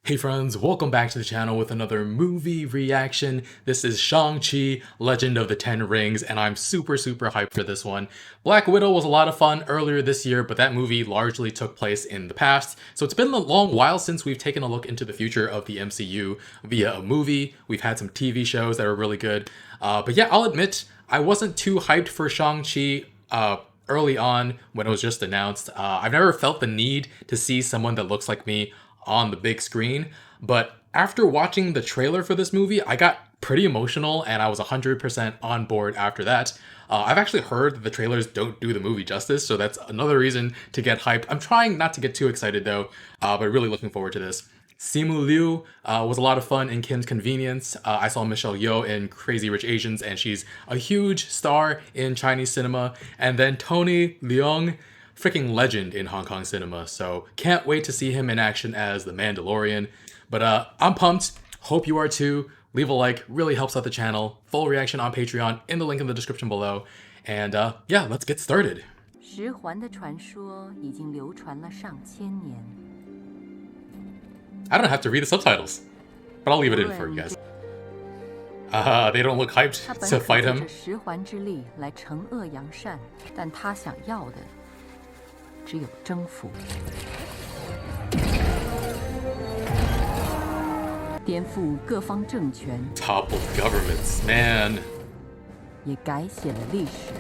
Hey friends, welcome back to the channel with another movie reaction. This is Shang-Chi, Legend of the Ten Rings, and I'm super hyped for this one. Black Widow was a lot of fun earlier this year, but that movie largely took place in the past, so it's been a long while since we've taken a look into the future of the MCU via a movie. We've had some TV shows that were really good, but yeah, I'll admit, I wasn't too hyped for Shang-Chi early on when it was just announced. I've never felt the need to see someone that looks like me on the big screen, but after watching the trailer for this movie, I got pretty emotional and I was 100% on board after that. I've actually heard that the trailers don't do the movie justice, so that's another reason to get hyped. I'm trying not to get too excited though, but really looking forward to this. Simu Liu was a lot of fun in Kim's Convenience. I saw Michelle Yeoh in Crazy Rich Asians, and she's a huge star in Chinese cinema. And then Tony Leung, freaking legend in Hong Kong cinema, so can't wait to see him in action as the Mandalorian. But I'm pumped, hope you are too. Leave a like, really helps out the channel. Full reaction on Patreon in the link in the description below. And yeah, let's get started. 十环的传说已经流传了上千年。 I don't have to read the subtitles, but I'll leave it in for you guys. They don't look hyped to fight him. 他本可借着十环之力来惩恶扬善，但他想要的只有征服，颠覆各方政权， Topple governments, man. 也改写了历史。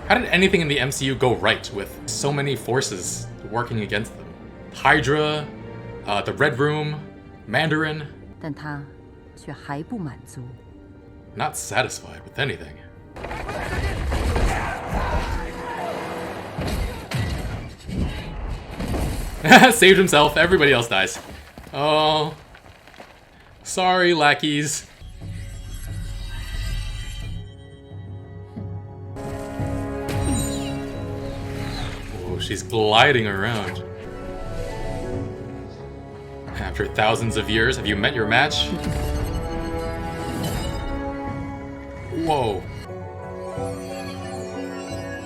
How did anything in the MCU go right with so many forces working against them? Hydra, the Red Room, Mandarin. 但他却还不满足。 Not satisfied with anything. Saved himself, everybody else dies. Oh. Sorry, lackeys. Oh, she's gliding around. After thousands of years, have you met your match? Whoa.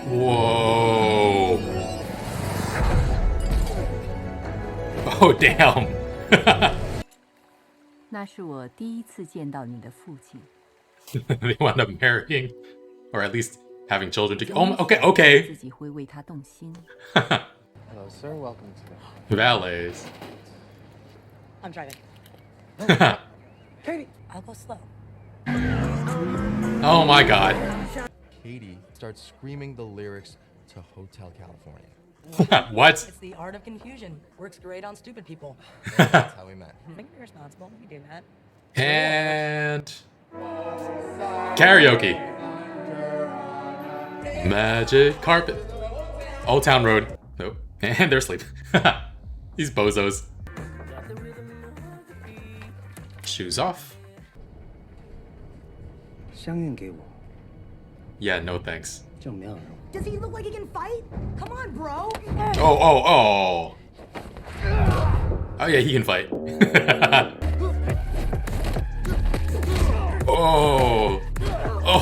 Whoa. Oh, damn. 那是我第一次见到你的父亲。 They wound up marrying, or at least having children together. Oh, okay. 自己会为他动心。 Hello, sir. Welcome to the Valets. I'm driving. Katie. I'll go slow. Oh my god. Katie starts screaming the lyrics to Hotel California. What? It's the art of confusion. Works great on stupid people. That's how we met. I think you're responsible. You do that. And karaoke. Magic carpet. Old Town Road. Nope. And they're asleep. These bozos. Shoes off. 香烟给我， Yeah, no thanks. 就没有人。 Does he look like he can fight? Come on, bro. Oh. Oh yeah, he can fight. Oh,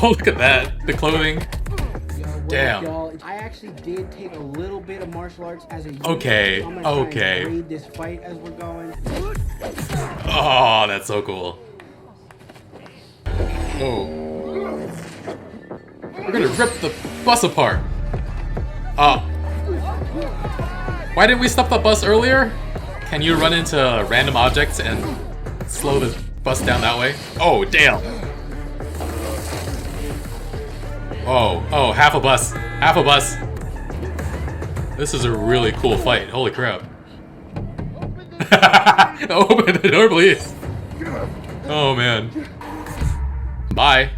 look at that. The clothing. Damn. Y'all, I actually did take a little bit of martial arts as a youth. Okay, So I'm gonna try okay. and read this fight as we're going. Oh, that's so cool. Oh. We're gonna rip the bus apart. Why didn't we stop the bus earlier? Can you run into random objects and slow the bus down that way? Oh, damn. Oh, half a bus. Half a bus. This is a really cool fight. Holy crap. Open the door, please. Oh, man. Bye.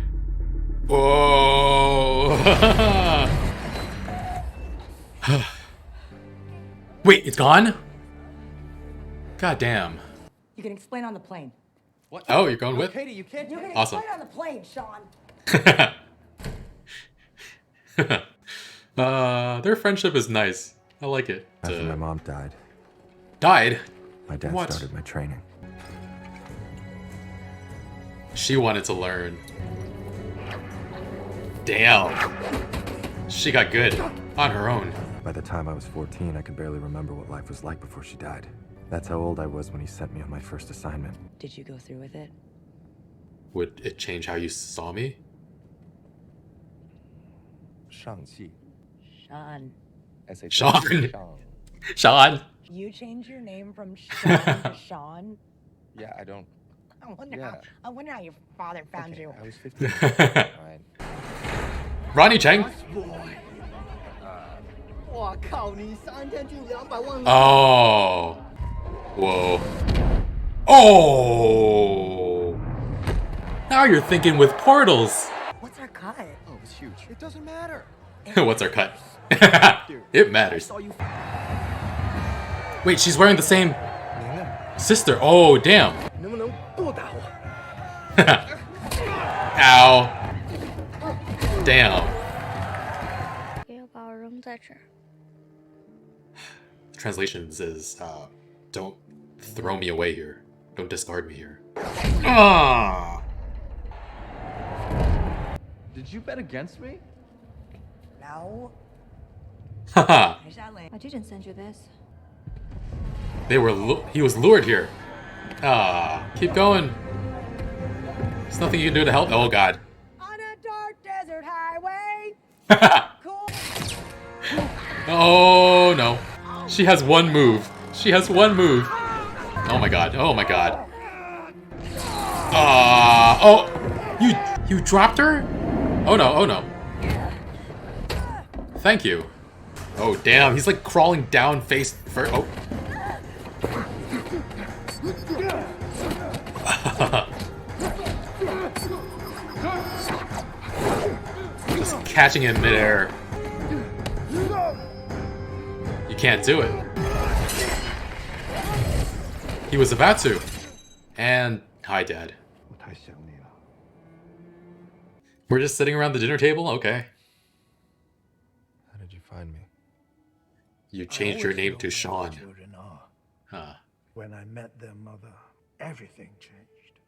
Whoa. Wait, it's gone? God damn. You can explain on the plane. What? Oh, you're going with? Katie, you can't. You can Awesome. explain on the plane, Sean. Their friendship is nice. I like it. After my mom died, Died? my dad What? started my training. She wanted to learn. Damn. She got good on her own. By the time I was 14, I could barely remember what life was like before she died. That's how old I was when he sent me on my first assignment. Did you go through with it? Would it change how you saw me? Shang-Chi. Sean. I say Sean. Shang. Sean. You changed your name from Sean to Sean? Yeah, I don't. I wonder how your father found Okay, you. I was 15. Alright. Ronnie Chang. Oh. Whoa. Oh. Now you're thinking with portals. What's our cut? Oh, it was huge. It doesn't matter. What's our cut? It matters. Wait, she's wearing the same sister. Oh, damn. Ow. Damn. Translations is, don't throw me away here. Don't discard me here. Ah. Did you bet against me? No. Haha. I didn't send you this. They were. He was lured here. Ah. Keep going. There's nothing you can do to help. Oh God. On a dark desert highway. Cool. Oh no. She has one move. She has one move. Oh my God. Oh my God. Oh. You dropped her? Oh no. Oh no. Thank you. Oh damn. He's like crawling down face first. Oh. Just catching him midair. You can't do it. He was about to. And hi, Dad. We're just sitting around the dinner table? Okay. How did you find me? You changed your name to Sean. Children are. Huh. When I met their mother, everything changed.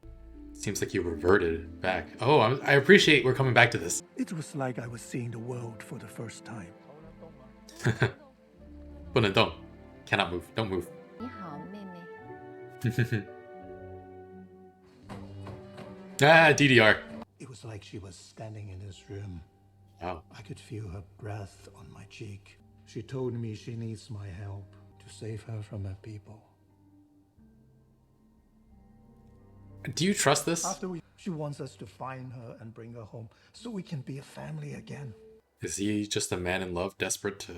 Seems like you reverted back. Oh, I appreciate we're coming back to this. It was like I was seeing the world for the first time. 不能动. Cannot move. Don't move. 你好，妹妹。 Ah, DDR. It was like she was standing in this room. Wow. I could feel her breath on my cheek. She told me she needs my help to save her from her people. Do you trust this? She wants us to find her and bring her home so we can be a family again. Is he just a man in love, desperate to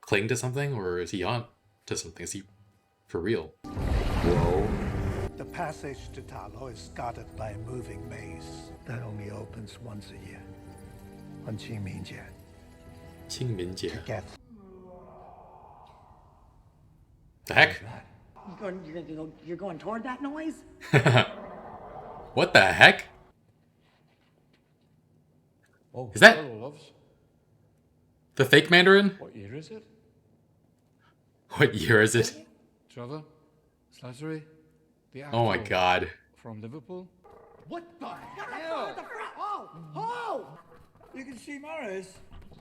cling to something, or is he on to something? Is he for real? Whoa. The passage to Talo is guarded by a moving maze that only opens once a year. On Qingmingjie. 清明节. Get The heck? You're going toward that noise? What the heck? Oh, Is that- hello, loves. The fake Mandarin? What year is it? What year is it? Trevor? Slattery? The actor Oh my God. from Liverpool? What the hell? Oh! Oh! You can see Morris.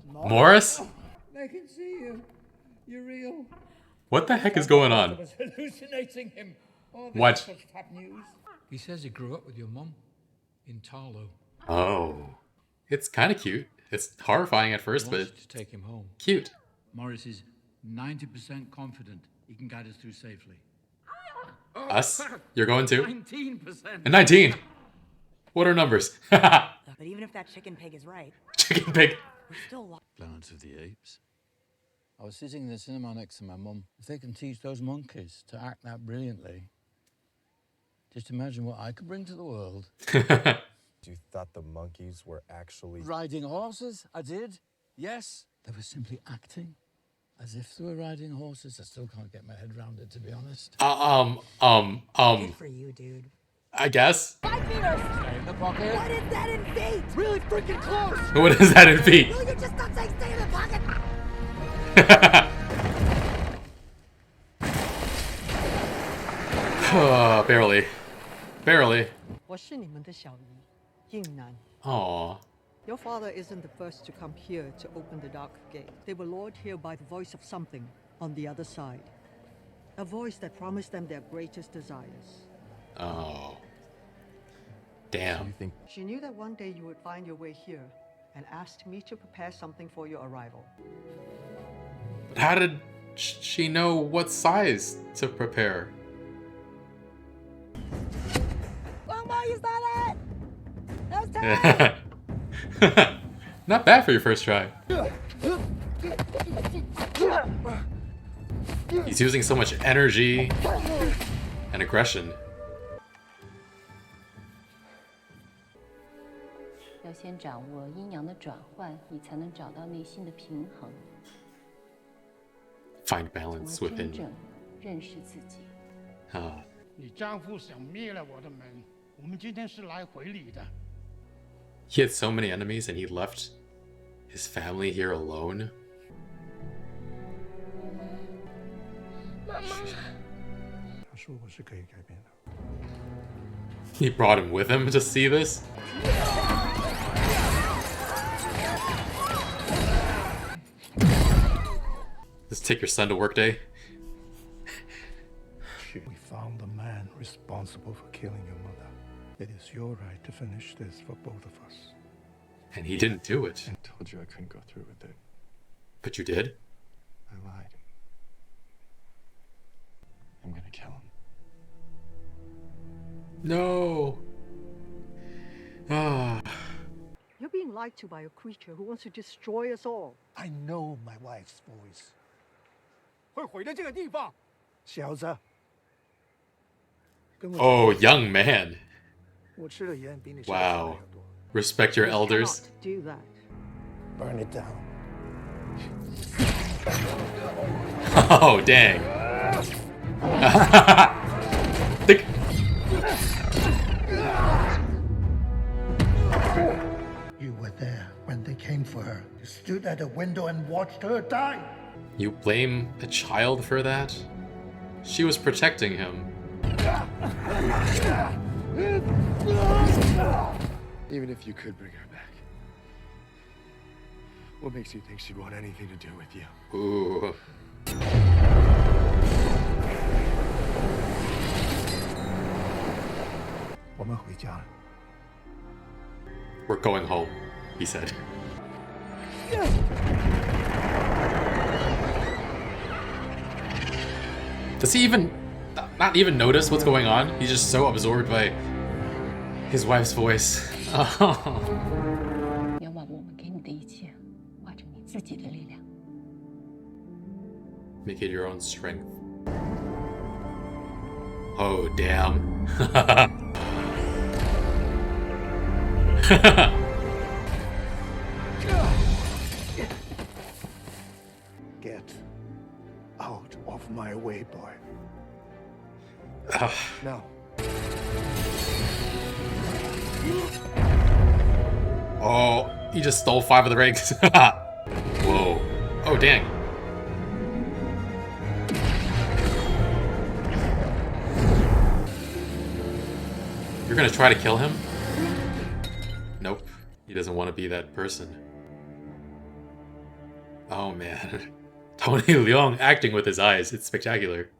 Morris? They can see you. You're real. What the heck is going I on? was hallucinating him. Oh, this What? is such bad news. He says he grew up with your mum in Tarlow. Oh. It's kind of cute. It's horrifying at He first, but wants to take him home. cute. Morris is 90% confident he can guide us through safely. Us? You're going to? 19%! And 19! What are numbers? But even if that chicken pig is right, Chicken pig. we're still lost. Planet of the Apes. I was sitting in the cinema next to my mum. If they can teach those monkeys to act that brilliantly, just imagine what I could bring to the world. You thought the monkeys were actually... Riding horses, I did. Yes. They were simply acting as if they were riding horses. I still can't get my head around it, to be honest. Good for you, dude. I guess. 5 meters! Stay in the pocket. What is that in feet? Really freaking close. What is that in feet? Will you just stop saying stay in the pocket? Barely. Barely. 我是你们的小姨，应南。 Aw. Your father isn't the first to come here to open the dark gate. They were lured here by the voice of something on the other side. A voice that promised them their greatest desires. Oh. Do you Damn. think She knew that one day you would find your way here and asked me to prepare something for your arrival. But how did she know what size to prepare? 光毛 you saw that? That was terrible. Not bad for your first try. He's using so much energy and aggression. 要先掌握阴阳的转换，你才能找到内心的平衡， Find 从 balance 而真 within. 正认识自己。 Ah. 你丈夫想灭了我的门，我们今天是来回礼的。 He had so many enemies and he left his family here alone. 他说我是可以改变的。 He brought him with him to see this. Just take your son to work day. We found the man responsible for killing your mother. It is your right to finish this for both of us. And he didn't do it. I told you I couldn't go through with it. But you did? I lied. I'm gonna kill him. No. Ah. You're being lied to by a creature who wants to destroy us all. I know my wife's voice. 会毁的这个地方。小子，跟我 Oh, young man. 我吃的盐比你吃的 Wow. 还要多。 Respect your You elders. cannot do that. Burn it down. Oh, dang. Think- You were there when they came for her. You stood at a window and watched her die. You blame a child for that? She was protecting him. Even if you could bring her back, what makes you think she'd want anything to do with you? Ooh. We're going home, he said. Does he even not even notice what's going on? He's just so absorbed by his wife's voice. 你要把我们给你的一切化成你自己的力量。 Make it your own strength. Oh, damn. Get out of my way, boy. No. Oh, he just stole 5 of the rings. Whoa. Oh, dang. You're gonna try to kill him? Nope. He doesn't want to be that person. Oh, man. Tony Leung acting with his eyes. It's spectacular.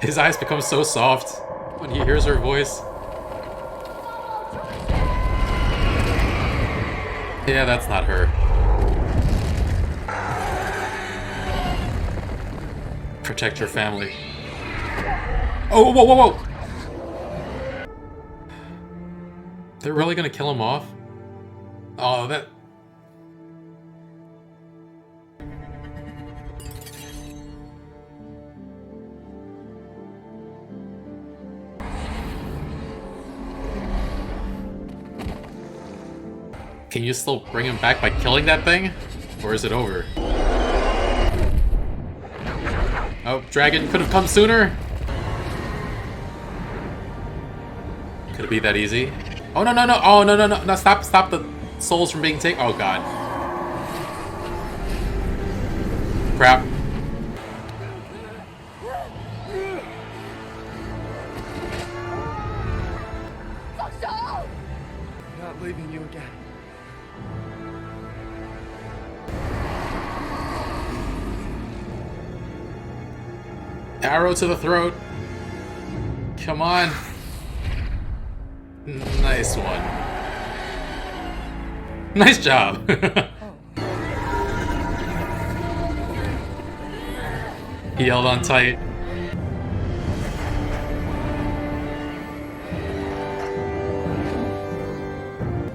His eyes become so soft when he hears her voice. Yeah, that's not her. Protect your family. Oh, whoa, whoa, whoa! They're really gonna kill him off? Oh, that... Can you still bring him back by killing that thing? Or is it over? Oh, dragon could have come sooner. Could it be that easy? Oh, no, no, no. Oh, no, no, no. No, stop the souls from being taken. Oh, God. Crap. I'm not leaving you again. Arrow to the throat. Come on. Nice one. Nice job. He held on tight.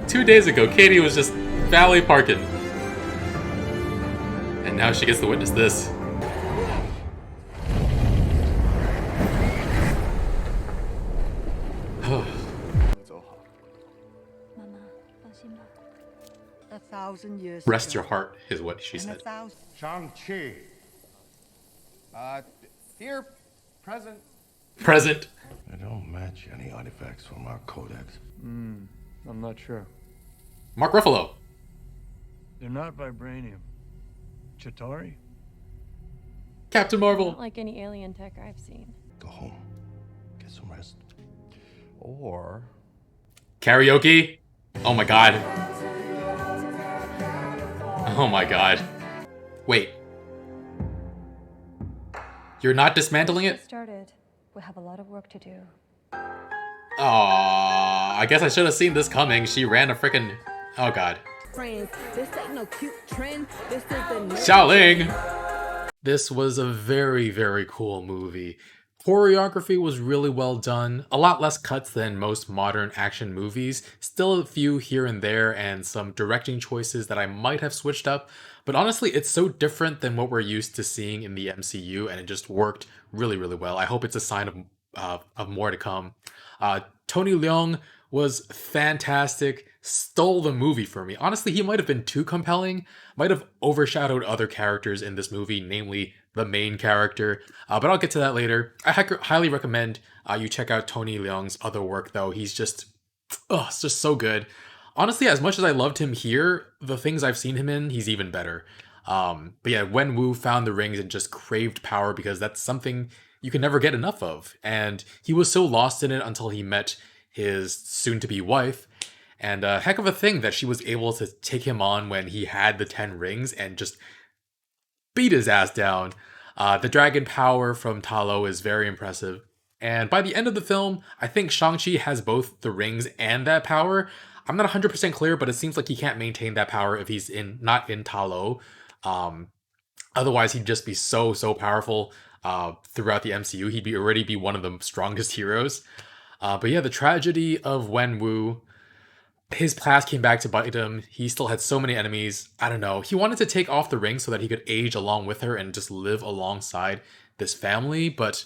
Two days ago, Katie was just valet parking. And now she gets to witness this. A 1,000 years Rest ago, your heart, is what she and said. 1,000 Shang-Chi. Here, present. Present. They don't match any artifacts from our codex. I'm not sure. Mark Ruffalo. They're not vibranium. Chitauri? Captain Marvel. Not like any alien tech I've seen. Go home. Get some rest. Or Karaoke. Oh my god. Oh my god. Wait. You're not dismantling it? Started. We have a lot of work to do. Aww, I guess I should have seen this coming. She ran a freaking. Oh god. Friends, this ain't no cute trend. This is the Xiaoling! This was a very, very cool movie. Choreography was really well done. A lot less cuts than most modern action movies. Still a few here and there and some directing choices that I might have switched up. But honestly, it's so different than what we're used to seeing in the MCU and it just worked really, really well. I hope it's a sign of more to come. Tony Leung was fantastic, stole the movie for me. Honestly, he might have been too compelling, might have overshadowed other characters in this movie, namely the main character, but I'll get to that later. I highly recommend you check out Tony Leung's other work, though. He's just, it's just so good. Honestly, as much as I loved him here, the things I've seen him in, he's even better. But yeah, Wen Wu found the rings and just craved power because that's something you can never get enough of. And he was so lost in it until he met his soon-to-be wife. And a heck of a thing that she was able to take him on when he had the 10 rings and just beat his ass down. The dragon power from Ta Lo is very impressive. And by the end of the film, I think Shang-Chi has both the rings and that power. I'm not 100% clear, but it seems like he can't maintain that power if he's not in Ta Lo. Otherwise, he'd just be so powerful throughout the MCU. He'd already be one of the strongest heroes. But yeah, the tragedy of Wen Wu, his past came back to bite him. He still had so many enemies. I don't know. He wanted to take off the ring so that he could age along with her and just live alongside this family. But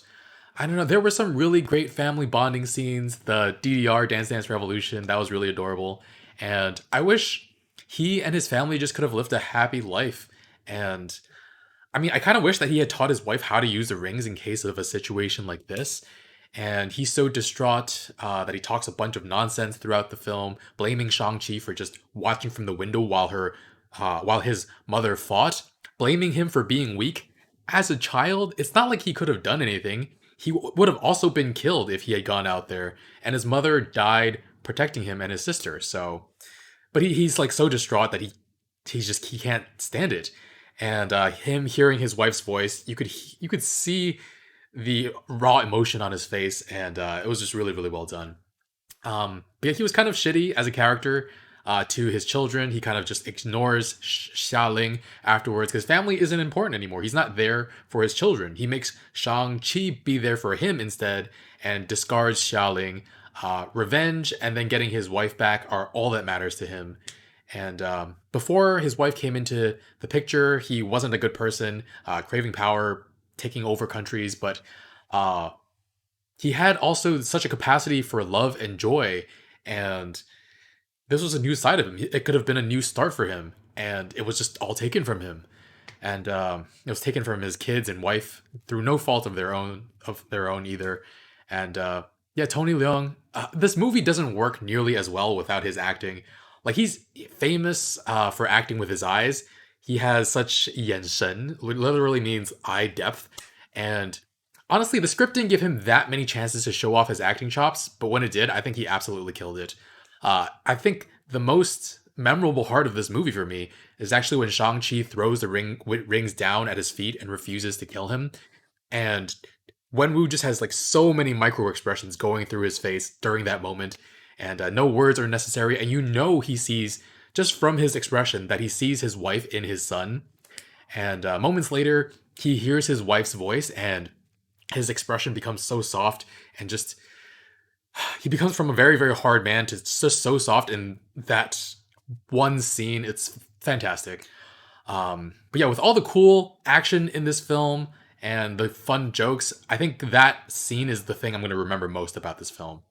I don't know. There were some really great family bonding scenes. The DDR Dance Dance Revolution, that was really adorable. And I wish he and his family just could have lived a happy life. And I mean, I kind of wish that he had taught his wife how to use the rings in case of a situation like this. And he's so distraught that he talks a bunch of nonsense throughout the film, blaming Shang-Chi for just watching from the window while his mother fought, blaming him for being weak. As a child, it's not like he could have done anything. He would have also been killed if he had gone out there, and his mother died protecting him and his sister. So, but he's like so distraught that he can't stand it. And him hearing his wife's voice, you could see the raw emotion on his face, and it was just really well done. But yeah, he was kind of shitty as a character to his children. He kind of just ignores Xia afterwards because family isn't important anymore. He's not there for his children. He makes Shang-Chi be there for him instead and discards Xia. Revenge and then getting his wife back are all that matters to him. And before his wife came into the picture, he wasn't a good person, craving power, taking over countries, but he had also such a capacity for love and joy, and this was a new side of him. It could have been a new start for him, and it was just all taken from him. And it was taken from his kids and wife through no fault of their own either. And yeah, Tony Leung, this movie doesn't work nearly as well without his acting. Like, he's famous for acting with his eyes. He has such 眼神, which literally means eye depth. And honestly, the script didn't give him that many chances to show off his acting chops, but when it did, I think he absolutely killed it. I think the most memorable part of this movie for me is actually when Shang-Chi throws the rings down at his feet and refuses to kill him. And Wenwu just has like so many micro expressions going through his face during that moment, and no words are necessary. And you know he sees, just from his expression, that he sees his wife in his son. And moments later, he hears his wife's voice, and his expression becomes so soft, and just he becomes from a very, very hard man to just so soft in that one scene. It's fantastic. But yeah, with all the cool action in this film and the fun jokes, I think that scene is the thing I'm going to remember most about this film.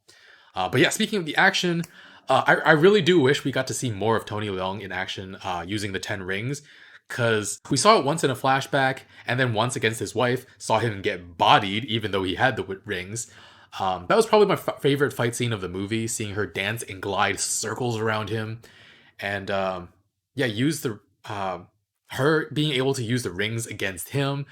But yeah, speaking of the action, I really do wish we got to see more of Tony Leung in action using the 10 rings, because we saw it once in a flashback, and then once against his wife, saw him get bodied even though he had the rings. That was probably my favorite fight scene of the movie, seeing her dance and glide circles around him. And yeah, use the her being able to use the rings against him,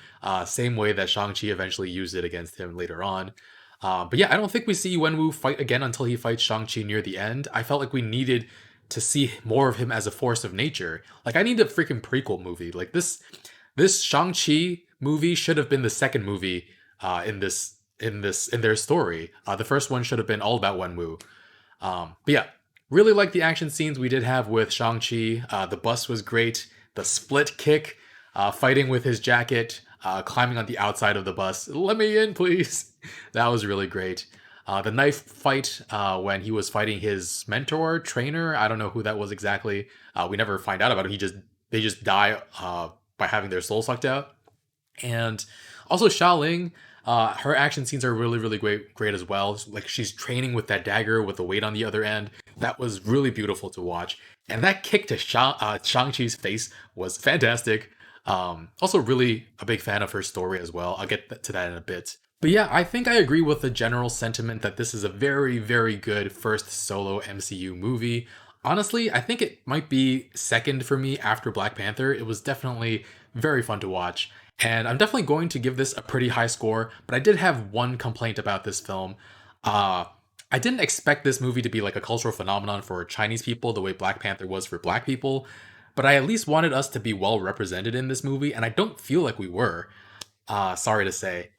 same way that Shang-Chi eventually used it against him later on. But yeah, I don't think we see Wenwu fight again until he fights Shang-Chi near the end. I felt like we needed to see more of him as a force of nature. Like, I need a freaking prequel movie. Like, this Shang-Chi movie should have been the second movie in their story. The first one should have been all about Wenwu. But yeah, really like the action scenes we did have with Shang-Chi. The bus was great. The split kick, fighting with his jacket, climbing on the outside of the bus. Let me in, please. That was really great. The knife fight when he was fighting his mentor, trainer. I don't know who that was exactly. We never find out about it. They just die by having their soul sucked out. And also Xiaoling, her action scenes are really, really great as well. Like, she's training with that dagger with the weight on the other end. That was really beautiful to watch. And that kick to Shang-Chi's face was fantastic. Also really a big fan of her story as well. I'll get to that in a bit. But yeah, I think I agree with the general sentiment that this is a very, very good first solo MCU movie. Honestly, I think it might be second for me after Black Panther. It was definitely very fun to watch. And I'm definitely going to give this a pretty high score, but I did have one complaint about this film. I didn't expect this movie to be like a cultural phenomenon for Chinese people the way Black Panther was for Black people, but I at least wanted us to be well represented in this movie, and I don't feel like we were. Sorry to say.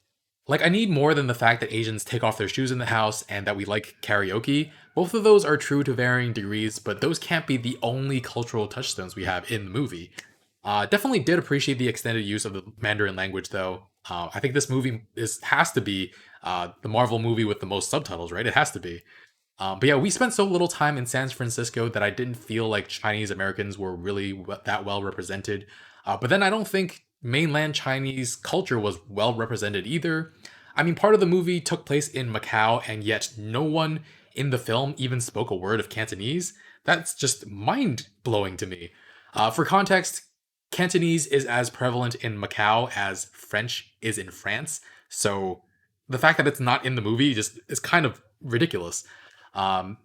Like, I need more than the fact that Asians take off their shoes in the house and that we like karaoke. Both of those are true to varying degrees, but those can't be the only cultural touchstones we have in the movie. Definitely did appreciate the extended use of the Mandarin language, though. I think this movie has to be the Marvel movie with the most subtitles, right? It has to be. But yeah, we spent so little time in San Francisco that I didn't feel like Chinese Americans were really that well represented. But then I don't think mainland Chinese culture was well represented either. I mean, part of the movie took place in Macau, and yet no one in the film even spoke a word of Cantonese. That's just mind-blowing to me. For context, Cantonese is as prevalent in Macau as French is in France, so the fact that it's not in the movie just is kind of ridiculous. It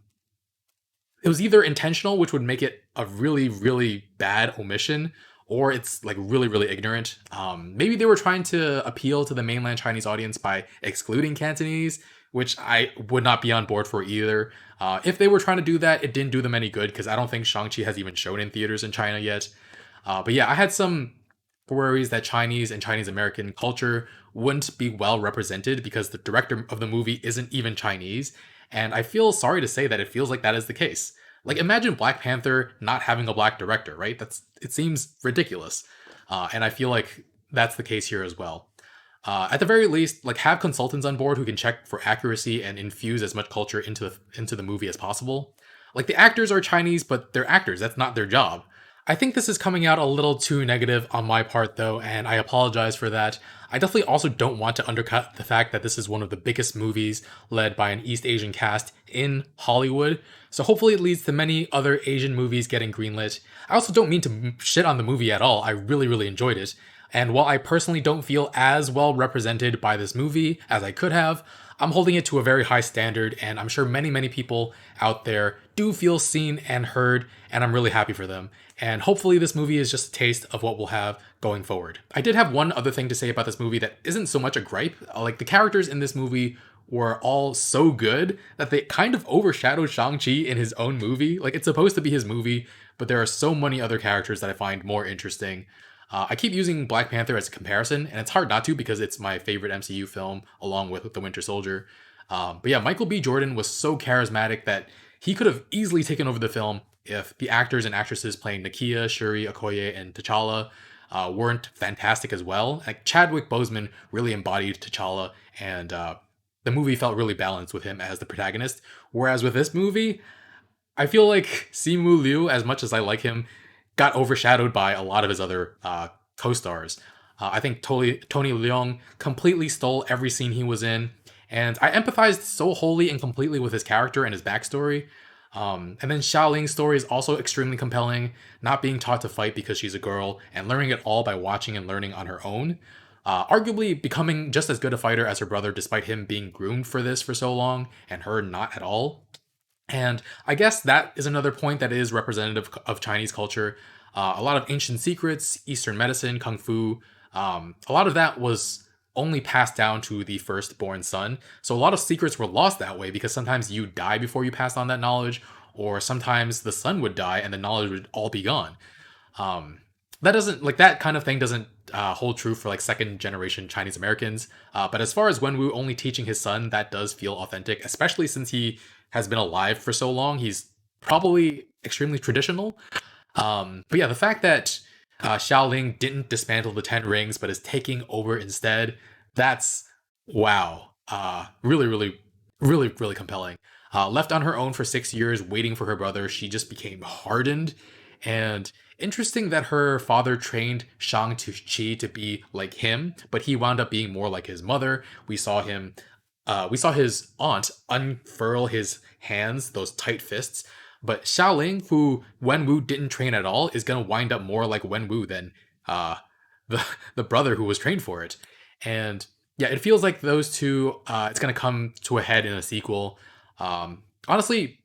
was either intentional, which would make it a really, really bad omission, or it's like really, really ignorant. Maybe they were trying to appeal to the mainland Chinese audience by excluding Cantonese, which I would not be on board for either. If they were trying to do that, it didn't do them any good, because I don't think Shang-Chi has even shown in theaters in China yet. But yeah, I had some worries that Chinese and Chinese American culture wouldn't be well represented because the director of the movie isn't even Chinese. And I feel sorry to say that it feels like that is the case. Like, imagine Black Panther not having a black director, right? It seems ridiculous. And I feel like that's the case here as well. At the very least, like, have consultants on board who can check for accuracy and infuse as much culture into the movie as possible. Like, the actors are Chinese, but they're actors. That's not their job. I think this is coming out a little too negative on my part, though, and I apologize for that. I definitely also don't want to undercut the fact that this is one of the biggest movies led by an East Asian cast in Hollywood, so hopefully it leads to many other Asian movies getting greenlit. I also don't mean to shit on the movie at all. I really, really enjoyed it. And while I personally don't feel as well represented by this movie as I could have, I'm holding it to a very high standard, and I'm sure many, many people out there do feel seen and heard, and I'm really happy for them. And hopefully this movie is just a taste of what we'll have going forward. I did have one other thing to say about this movie that isn't so much a gripe. Like, the characters in this movie were all so good that they kind of overshadowed Shang-Chi in his own movie. Like, it's supposed to be his movie, but there are so many other characters that I find more interesting. I keep using Black Panther as a comparison, and it's hard not to because it's my favorite MCU film along with The Winter Soldier. But yeah, Michael B. Jordan was so charismatic that he could have easily taken over the film if the actors and actresses playing Nakia, Shuri, Okoye, and T'Challa weren't fantastic as well. Like Chadwick Boseman really embodied T'Challa, and the movie felt really balanced with him as the protagonist. Whereas with this movie, I feel like Simu Liu, as much as I like him, got overshadowed by a lot of his other co-stars. I think Tony Leung completely stole every scene he was in, and I empathized so wholly and completely with his character and his backstory. And then Xiaoling's story is also extremely compelling, not being taught to fight because she's a girl, and learning it all by watching and learning on her own. Arguably becoming just as good a fighter as her brother despite him being groomed for this for so long, and her not at all. And I guess that is another point that is representative of Chinese culture. A lot of ancient secrets, Eastern medicine, kung fu, a lot of that was only passed down to the firstborn son. So a lot of secrets were lost that way because sometimes you die before you pass on that knowledge, or sometimes the son would die and the knowledge would all be gone. That doesn't like that kind of thing doesn't hold true for like second generation Chinese Americans. But as far as Wenwu only teaching his son, that does feel authentic, especially since he has been alive for so long. He's probably extremely traditional. But yeah, the fact that Xiaoling didn't dismantle the Ten Rings but is taking over instead, that's wow. Really compelling. Left on her own for 6 years, waiting for her brother, she just became hardened. And interesting that her father trained Shang-Chi to be like him, but he wound up being more like his mother. We saw his aunt unfurl his hands, those tight fists. But Xiaoling, who Wenwu didn't train at all, is gonna wind up more like Wenwu than the brother who was trained for it. And yeah, it feels like those two, it's gonna come to a head in a sequel. Honestly,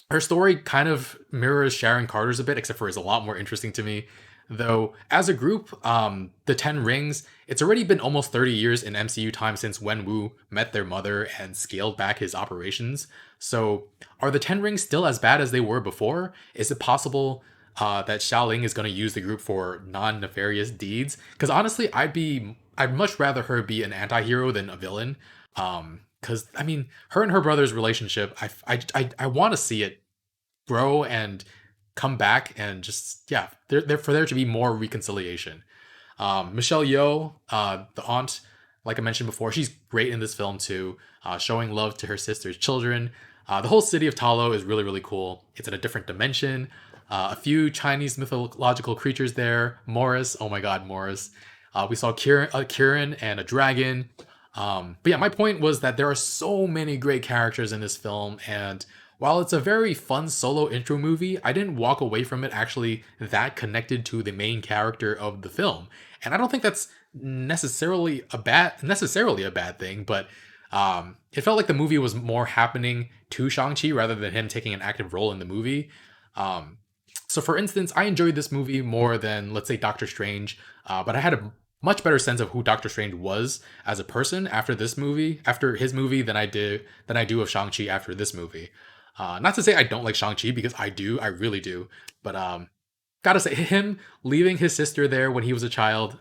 her story kind of mirrors Sharon Carter's a bit, except for it's a lot more interesting to me. Though, as a group, the Ten Rings, it's already been almost 30 years in MCU time since Wenwu met their mother and scaled back his operations. So, are the Ten Rings still as bad as they were before? Is it possible that Xiaoling is going to use the group for non-nefarious deeds? Because honestly, I'd much rather her be an anti-hero than a villain. Because, I mean, her and her brother's relationship, I want to see it grow and come back and just yeah for there to be more reconciliation. Michelle Yeoh, the aunt, like I mentioned before, she's great in this film too, showing love to her sister's children. The whole city of Talo is really cool. It's in a different dimension. A few Chinese mythological creatures there. Morris, oh my god, Morris. We saw Kirin and a dragon. But yeah, my point was that there are so many great characters in this film, and while it's a very fun solo intro movie, I didn't walk away from it actually that connected to the main character of the film. And I don't think that's necessarily a bad thing, but it felt like the movie was more happening to Shang-Chi rather than him taking an active role in the movie. So for instance, I enjoyed this movie more than, let's say, Doctor Strange, but I had a much better sense of who Doctor Strange was as a person after his movie, than I do of Shang-Chi after this movie. Not to say I don't like Shang-Chi, because I really do. But gotta say, him leaving his sister there when he was a child,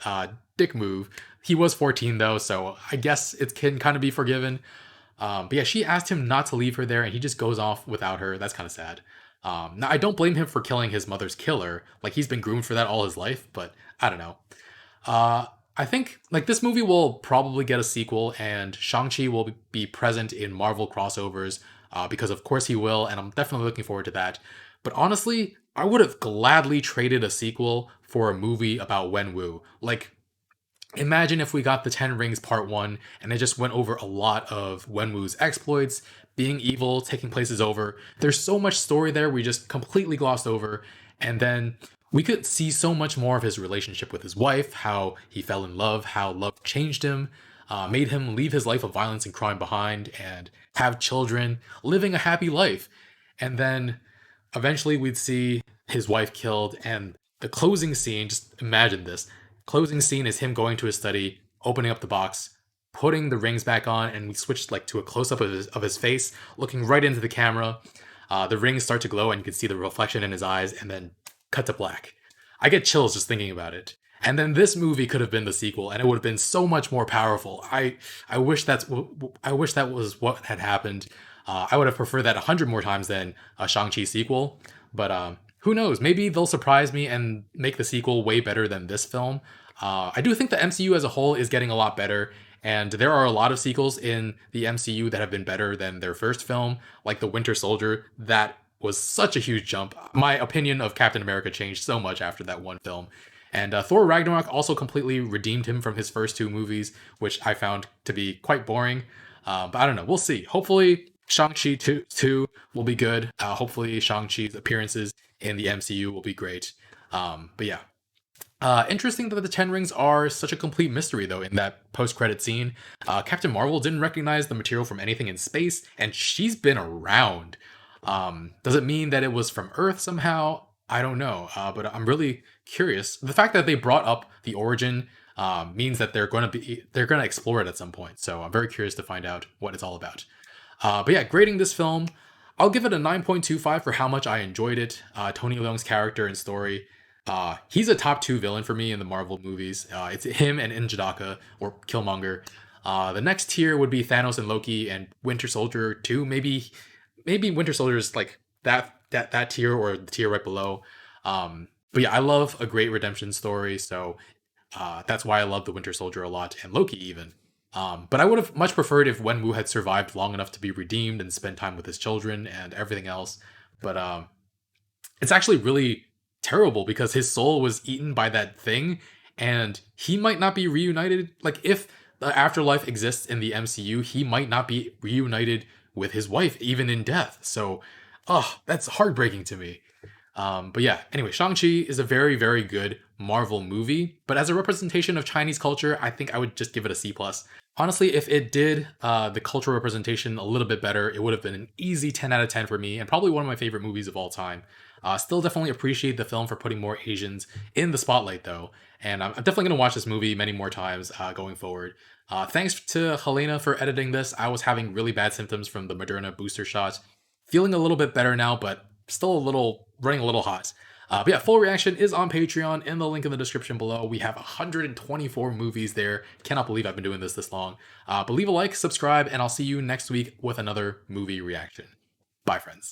dick move. He was 14 though, so I guess it can kind of be forgiven. But yeah, she asked him not to leave her there, and he just goes off without her. That's kind of sad. Now, I don't blame him for killing his mother's killer. Like, he's been groomed for that all his life, but I don't know. I think like this movie will probably get a sequel, and Shang-Chi will be present in Marvel crossovers, because of course he will, and I'm definitely looking forward to that. But honestly, I would have gladly traded a sequel for a movie about Wenwu. Like, imagine if we got the Ten Rings Part 1 and it just went over a lot of Wenwu's exploits, being evil, taking places over. There's so much story there we just completely glossed over, and then we could see so much more of his relationship with his wife, how he fell in love, how love changed him, made him leave his life of violence and crime behind and have children, living a happy life. And then eventually we'd see his wife killed, and the closing scene, just imagine this. Closing scene is him going to his study, opening up the box, putting the rings back on, and we switched like to a close-up of his face, looking right into the camera. The rings start to glow and you can see the reflection in his eyes, and then cut to black. I get chills just thinking about it. And then this movie could have been the sequel, and it would have been so much more powerful. I wish I wish that was what had happened. I would have preferred that 100 more times than a Shang-Chi sequel. But who knows? Maybe they'll surprise me and make the sequel way better than this film. I do think the MCU as a whole is getting a lot better, and there are a lot of sequels in the MCU that have been better than their first film, like The Winter Soldier. That was such a huge jump. My opinion of Captain America changed so much after that one film. And Thor Ragnarok also completely redeemed him from his first two movies, which I found to be quite boring. But I don't know. We'll see. Hopefully, Shang-Chi 2 will be good. Hopefully, Shang-Chi's appearances in the MCU will be great. But yeah. Interesting that the Ten Rings are such a complete mystery, though, in that post-credit scene. Captain Marvel didn't recognize the material from anything in space, and she's been around. Does it mean that it was from Earth somehow? I don't know, but I'm really curious. The fact that they brought up the origin means that they're going to explore it at some point. So I'm very curious to find out what it's all about. But yeah, grading this film, I'll give it a 9.25 for how much I enjoyed it. Tony Leung's character and story. He's a top 2 villain for me in the Marvel movies. It's him and N'Jadaka, or Killmonger. The next tier would be Thanos and Loki and Winter Soldier 2. Maybe Winter Soldier is like that tier or the tier right below. But yeah, I love a great redemption story, so that's why I love the Winter Soldier a lot, and Loki even. But I would have much preferred if Wenwu had survived long enough to be redeemed and spend time with his children and everything else. But it's actually really terrible because his soul was eaten by that thing, and he might not be reunited. Like, if the afterlife exists in the MCU, he might not be reunited with his wife even in death. So, that's heartbreaking to me. But yeah, anyway, Shang-Chi is a very, very good Marvel movie, but as a representation of Chinese culture, I think I would just give it a C+. Honestly, if it did the cultural representation a little bit better, it would have been an easy 10 out of 10 for me, and probably one of my favorite movies of all time. Still definitely appreciate the film for putting more Asians in the spotlight, though, and I'm definitely going to watch this movie many more times going forward. Thanks to Helena for editing this. I was having really bad symptoms from the Moderna booster shot. Feeling a little bit better now, but still running a little hot. But yeah, full reaction is on Patreon in the link in the description below. We have 124 movies there. Cannot believe I've been doing this long. But leave a like, subscribe, and I'll see you next week with another movie reaction. Bye, friends.